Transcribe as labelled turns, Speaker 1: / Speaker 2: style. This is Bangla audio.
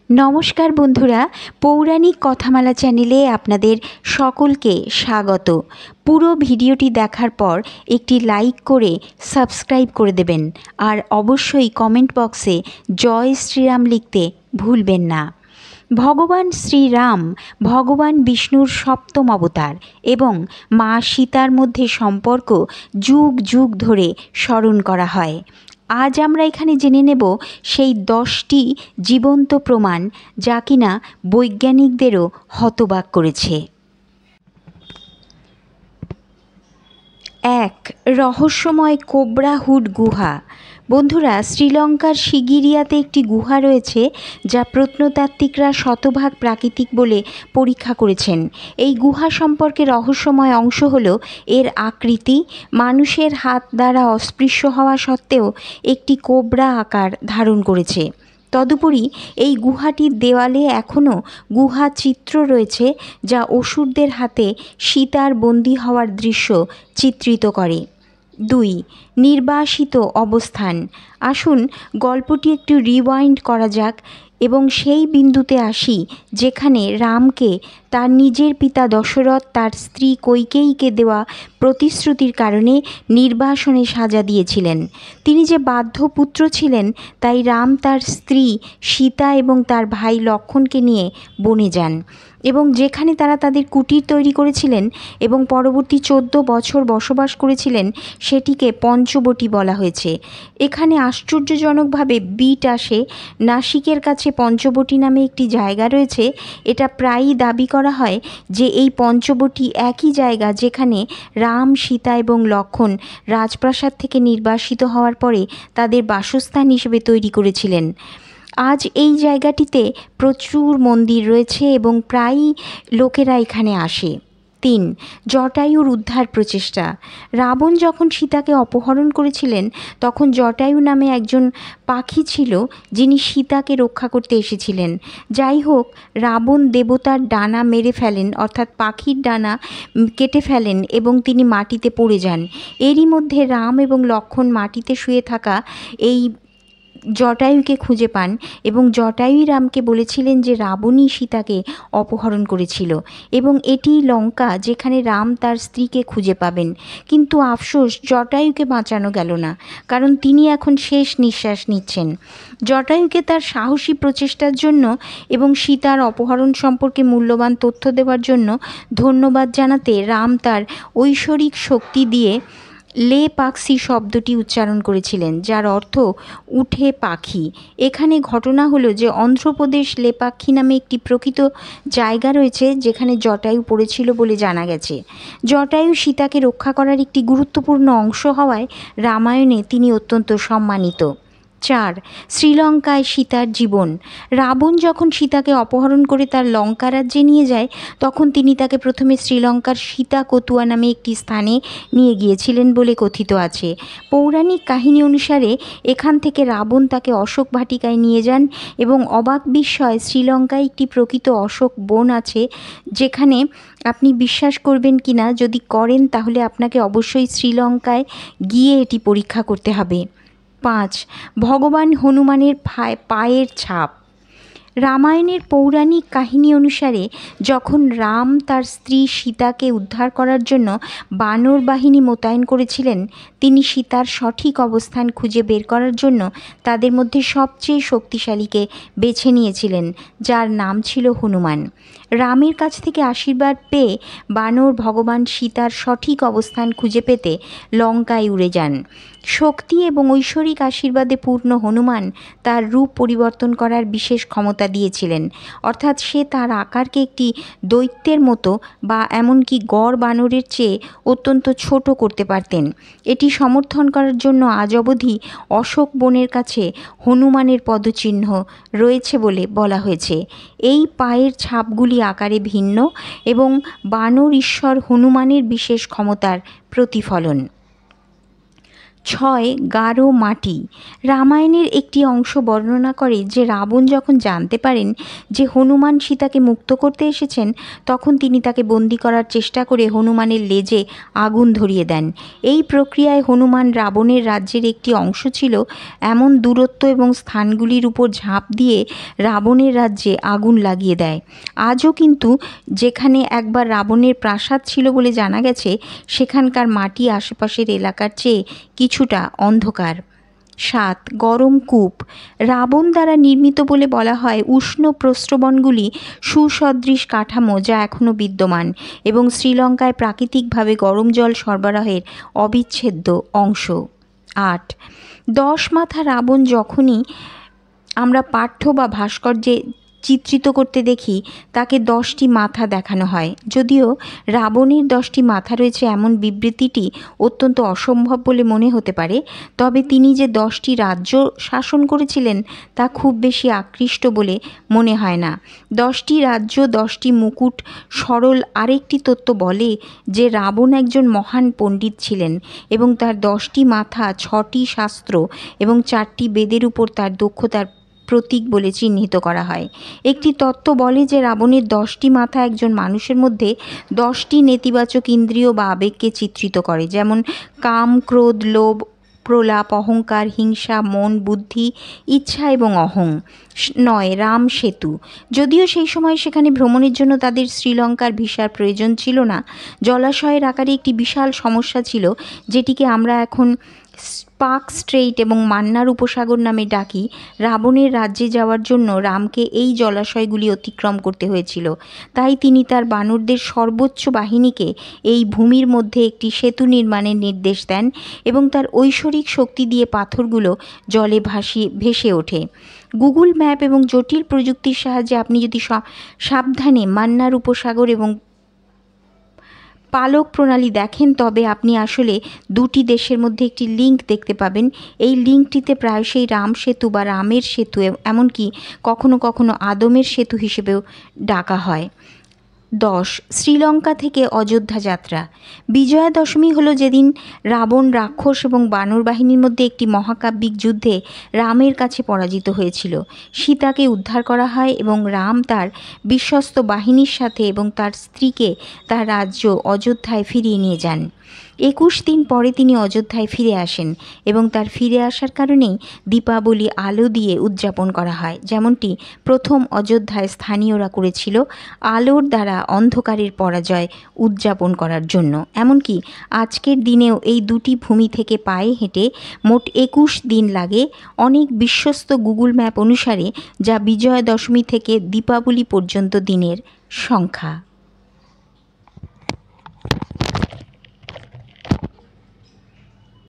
Speaker 1: নমস্কার বন্ধুরা, পৌরাণিক কথামালা চ্যানেলে আপনাদের সকলকে স্বাগত। পুরো ভিডিওটি দেখার পর একটি লাইক করে সাবস্ক্রাইব করে দেবেন, আর অবশ্যই কমেন্ট বক্সে জয় শ্রীরাম লিখতে ভুলবেন না। ভগবান শ্রীরাম ভগবান বিষ্ণুর সপ্তম অবতার এবং মা সীতার মধ্যে সম্পর্ক যুগ যুগ ধরে স্মরণ করা হয়। আজ আমরা এখানে জেনে নেব সেই 10টি জীবন্ত প্রমাণ যা কিনা বৈজ্ঞানিকদেরও হতবাক করেছে। 1. রহস্যময় কোবরা হুড গুহা। বন্ধুরা, শ্রীলঙ্কার শিগিরিয়াতে একটি গুহা রয়েছে যা প্রত্নতাত্ত্বিকরা শতভাগ প্রাকৃতিক বলে পরীক্ষা করেছেন। এই গুহা সম্পর্কে রহস্যময় অংশ হল এর আকৃতি। মানুষের হাত দ্বারা অস্পৃশ্য হওয়া সত্ত্বেও একটি কোবরা আকার ধারণ করেছে। তদুপরি এই গুহাটির দেওয়ালে এখনও গুহা চিত্র রয়েছে যা অসুরদের হাতে সীতার বন্দী হওয়ার দৃশ্য চিত্রিত করে। 2. নির্বাসিত অবস্থান। আসুন গল্পটি একটু রিওয়াইন্ড করা যাক এবং সেই বিন্দুতে আসি যেখানে রামকে তার নিজের পিতা দশরথ তার স্ত্রী কৈকেয়ীকে দেওয়া প্রতিশ্রুতির কারণে নির্বাসনে সাজা দিয়েছিলেন। তিনি যে বাধ্য পুত্র ছিলেন, তাই রাম তার স্ত্রী সীতা এবং তার ভাই লক্ষ্মণকে নিয়ে বনে যান এবং যেখানে তারা তাদের কুটির তৈরি করেছিলেন এবং পরবর্তী 14 বছর বসবাস করেছিলেন সেটিকে পঞ্চবটী বলা হয়েছে। এখানে আশ্চর্যজনকভাবে বিট আসে। নাসিকের কাছে পঞ্চবটী নামে একটি জায়গা রয়েছে। এটা প্রায়ই দাবি করা হয় যে এই পঞ্চবটী একই জায়গা যেখানে রাম, সীতা এবং লক্ষ্মণ রাজপ্রাসাদ থেকে নির্বাসিত হওয়ার পরে তাদের বাসস্থান হিসেবে তৈরি করেছিলেন। আজ এই জায়গাটিতে প্রচুর মন্দির রয়েছে এবং প্রায়ই লোকেরা এখানে আসে। 3. জটায়ুর উদ্ধার প্রচেষ্টা। রাবণ যখন সীতাকে অপহরণ করেছিলেন তখন জটায়ু নামে একজন পাখি ছিল যিনি সীতাকে রক্ষা করতে এসেছিলেন। যাই হোক, রাবণ দেবতার ডানা মেরে ফেলেন, অর্থাৎ পাখির ডানা কেটে ফেলেন এবং তিনি মাটিতে পড়ে যান। এরই মধ্যে রাম এবং লক্ষ্মণ মাটিতে শুয়ে থাকা এই জটায়ুকে খুঁজে পান এবং জটায়ুই রামকে বলেছিলেন যে রাবণই সীতাকে অপহরণ করেছিল এবং এটিই লঙ্কা যেখানে রাম তার স্ত্রীকে খুঁজে পাবেন। কিন্তু আফসোস, জটায়ুকে বাঁচানো গেল না, কারণ তিনি এখন শেষ নিঃশ্বাস নিচ্ছেন। জটায়ুকে তার সাহসী প্রচেষ্টার জন্য এবং সীতার অপহরণ সম্পর্কে মূল্যবান তথ্য দেওয়ার জন্য ধন্যবাদ জানাতে রাম তার ঐশ্বরিক শক্তি দিয়ে লে পাক্সি শব্দটি উচ্চারণ করেছিলেন, যার অর্থ উঠে পাখি। এখানে ঘটনা হলো যে অন্ধ্রপ্রদেশ লেপাক্ষী নামে একটি প্রকৃত জায়গা রয়েছে যেখানে জটায়ু পড়েছিল বলে জানা গেছে। জটায়ু সীতাকে রক্ষা করার একটি গুরুত্বপূর্ণ অংশ হওয়ায় রামায়ণে তিনি অত্যন্ত সম্মানিত। 4. শ্রীলঙ্কায় সীতার জীবন। রাবণ যখন সীতাকে অপহরণ করে তার লঙ্কা রাজ্যে নিয়ে যায় তখন তিনি তাকে প্রথমে শ্রীলঙ্কার সীতাকতুয়া নামে একটি স্থানে নিয়ে গিয়েছিলেন বলে কথিত আছে। পৌরাণিক কাহিনী অনুসারে এখান থেকে রাবণ তাকে অশোক ভাটিকায় নিয়ে যান এবং অবাক বিস্ময় শ্রীলঙ্কায় একটি প্রকৃত অশোক বন আছে, যেখানে আপনি বিশ্বাস করবেন কিনা, যদি করেন তাহলে আপনাকে অবশ্যই শ্রীলঙ্কায় গিয়ে এটি পরীক্ষা করতে হবে। 5. ভগবান হনুমানের পায়ের ছাপ। রামায়ণের পৌরাণিক কাহিনী অনুসারে যখন রাম তার স্ত্রী সীতাকে উদ্ধার করার জন্য বানর বাহিনী মোতায়েন করেছিলেন, তিনি সীতার সঠিক অবস্থান খুঁজে বের করার জন্য তাদের মধ্যে সবচেয়ে শক্তিশালীকে বেছে নিয়েছিলেন, যার নাম ছিল হনুমান। রামের কাছ থেকে আশীর্বাদ পেয়ে বানর ভগবান সীতার সঠিক অবস্থান খুঁজে পেতে লঙ্কায় উড়ে যান। শক্তি এবং ঐশ্বরিক আশীর্বাদে পূর্ণ হনুমান তার রূপ পরিবর্তন করার বিশেষ ক্ষমতা দিয়েছিলেন, অর্থাৎ সে তার আকারকে একটি দৈত্যের মতো বা এমনকি গড় বানরের চেয়ে অত্যন্ত ছোট করতে পারতেন। এটি সমর্থন করার জন্য আজ অবধি অশোক বনের কাছে হনুমানের পদচিহ্ন রয়েছে বলে বলা হয়েছে। এই পায়ের ছাপগুলি আকারে ভিন্ন এবং বানর ঈশ্বর হনুমানের বিশেষ ক্ষমতার প্রতিফলন। ছয়, গাঢ় মাটি। রামায়ণের একটি অংশ বর্ণনা করে যে রাবণ যখন জানতে পারেন যে হনুমান সীতাকে মুক্ত করতে এসেছেন, তখন তিনি তাকে বন্দি করার চেষ্টা করে হনুমানের লেজে আগুন ধরিয়ে দেন। এই প্রক্রিয়ায় হনুমান রাবণের রাজ্যের একটি অংশ ছিল এমন দূরত্ব এবং স্থানগুলির উপর ঝাঁপ দিয়ে রাবণের রাজ্যে আগুন লাগিয়ে দেয়। আজও কিন্তু যেখানে একবার রাবণের প্রাসাদ ছিল বলে জানা গেছে, সেখানকার মাটি আশেপাশের এলাকার চেয়ে কিছুটা অন্ধকার। 7, গরম কূপ। রাবণ দ্বারা নির্মিত বলে বলা হয় উষ্ণ প্রস্রবণগুলি সুসদৃশ কাঠামো যা এখনও বিদ্যমান এবং শ্রীলঙ্কায় প্রাকৃতিকভাবে গরম জল সরবরাহের অবিচ্ছেদ্য অংশ। 8, 10 মাথা রাবণ যখনই আমরা পাঠ্য বা ভাস্কর্যে চিত্রিত করতে দেখি, তাকে 10টি মাথা দেখানো হয়। যদিও রাবণের 10টি মাথা রয়েছে এমন বিবৃতিটি অত্যন্ত অসম্ভব বলে মনে হতে পারে, তবে তিনি যে 10টি রাজ্য শাসন করেছিলেন তা খুব বেশি আকৃষ্ট বলে মনে হয় না। 10টি রাজ্য, 10টি মুকুট। সরল আরেকটি তত্ত্ব বলে যে রাবণ একজন মহান পণ্ডিত ছিলেন এবং তার 10টি মাথা 6টি শাস্ত্র এবং 4টি বেদের উপর তার দক্ষতার প্রতীক বলে চিহ্নিত করা হয়। একটি তত্ত্ব বলে যে রাবণের 10টি মাথা একজন মানুষের মধ্যে 10টি নেতিবাচক ইন্দ্রিয় বা আবেগকে চিত্রিত করে, যেমন কাম, ক্রোধ, লোভ, প্রলাপ, অহংকার, হিংসা, মন, বুদ্ধি, ইচ্ছা এবং অহং। 9, রাম সেতু। যদিও সেই সময় সেখানে ভ্রমণের জন্য তাদের শ্রীলঙ্কার ভিসার প্রয়োজন ছিল না, জলাশয়ের আকারে একটি বিশাল সমস্যা ছিল যেটিকে আমরা এখন স্পার্ক স্ট্রেইট এবং মান্নার উপসাগর নামে ডাকি। রাবণের রাজ্যে যাওয়ার জন্য রামকে এই জলাশয়গুলি অতিক্রম করতে হয়েছিল, তাই তিনি তার বানরদের সর্বোচ্চ বাহিনীকে এই ভূমির মধ্যে একটি সেতু নির্মাণের নির্দেশ দেন এবং তার ঐশ্বরিক শক্তি দিয়ে পাথরগুলো জলে ভেসে ওঠে। গুগল ম্যাপ এবং জটিল প্রযুক্তির সাহায্যে আপনি যদি সাবধানে মান্নার উপসাগর এবং পালক প্রণালী দেখেন, তবে আপনি আসলে দুটি দেশের মধ্যে একটি লিঙ্ক দেখতে পাবেন। এই লিঙ্কটিতে প্রায়শই রাম সেতু বা রামের সেতু, এমনকি কখনো কখনো আদমের সেতু হিসেবেও ডাকা হয়। 10, শ্রীলঙ্কা থেকে অযোধ্যা যাত্রা। বিজয়া দশমী হলো যেদিন রাবণ রাক্ষস এবং বানর বাহিনীর মধ্যে একটি মহাকাব্যিক যুদ্ধে রামের কাছে পরাজিত হয়েছিল। সীতাকে উদ্ধার করা হয় এবং রাম তার বিশ্বস্ত বাহিনীর সাথে এবং তার স্ত্রীকে তার রাজ্য অযোধ্যায় ফিরিয়ে নিয়ে যান। 21 দিন পরে তিনি অযোধ্যায় ফিরে আসেন এবং তার ফিরে আসার কারণেই দীপাবলি আলো দিয়ে উদযাপন করা হয়, যেমনটি প্রথম অযোধ্যায় স্থানীয়রা করেছিল আলোর দ্বারা অন্ধকারের পরাজয় উদযাপন করার জন্য। এমনকি আজকের দিনেও এই দুটি ভূমি থেকে পায়ে হেঁটে মোট 21 দিন লাগে অনেক বিশ্বস্ত গুগল ম্যাপ অনুসারে, যা বিজয়া দশমী থেকে দীপাবলি পর্যন্ত দিনের সংখ্যা।